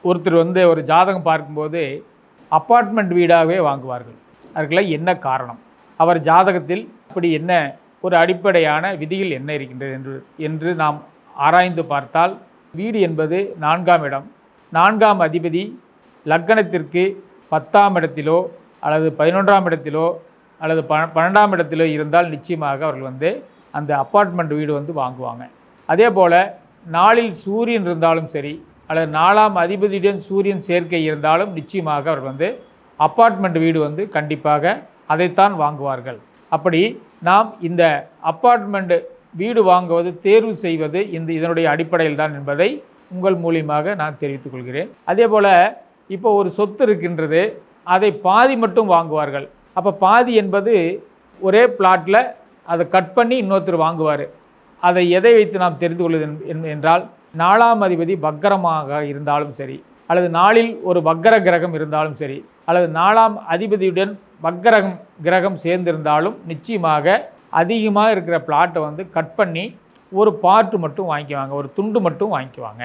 ஒருத்தர் ஒரு ஜாதகம் பார்க்கும்போது அப்பார்ட்மெண்ட் வீடாகவே வாங்குவார்கள். அதுக்கெல்லாம் என்ன காரணம்? அவர் ஜாதகத்தில் அப்படி என்ன ஒரு அடிப்படையான விதிகள் என்ன இருக்கின்றது என்று நாம் ஆராய்ந்து பார்த்தால், வீடு என்பது 4ஆம் இடம். 4ஆம் அதிபதி லக்கணத்திற்கு 10ஆம் இடத்திலோ அல்லது 11ஆம் இடத்திலோ அல்லது 12ஆம் இடத்திலோ இருந்தால் நிச்சயமாக அவர்கள் அந்த அப்பார்ட்மெண்ட் வீடு வாங்குவாங்க. அதே போல் நாளில் சூரியன் இருந்தாலும் சரி அல்லது 4ஆம் அதிபதியுடன் சூரியன் சேர்க்கை இருந்தாலும் நிச்சயமாக அவர்கள் அப்பார்ட்மெண்ட் வீடு கண்டிப்பாக அதைத்தான் வாங்குவார்கள். அப்படி நாம் இந்த அப்பார்ட்மெண்ட் வீடு வாங்குவது தேர்வு செய்வது இதனுடைய அடிப்படையில் தான் என்பதை உங்கள் மூலியமாக நான் தெரிவித்துக் கொள்கிறேன். அதே போல் இப்போ ஒரு சொத்து இருக்கின்றது, அதை பாதி மட்டும் வாங்குவார்கள். அப்போ பாதி என்பது ஒரே பிளாட்டில் அதை கட் பண்ணி இன்னொருத்தர் வாங்குவார். அதை எதை வைத்து நாம் தெரிந்து கொள்வது என்றால், 4ஆம் அதிபதி வக்கரமாக இருந்தாலும் சரி அல்லது நாளில் ஒரு வக்கர கிரகம் இருந்தாலும் சரி அல்லது 4ஆம் அதிபதியுடன் வக்கரகம் கிரகம் சேர்ந்திருந்தாலும் நிச்சயமாக அதிகமாக இருக்கிற பிளாட்டை கட் பண்ணி ஒரு பார்ட்டு மட்டும் வாங்கிக்குவாங்க, ஒரு துண்டு மட்டும் வாங்கிக்குவாங்க.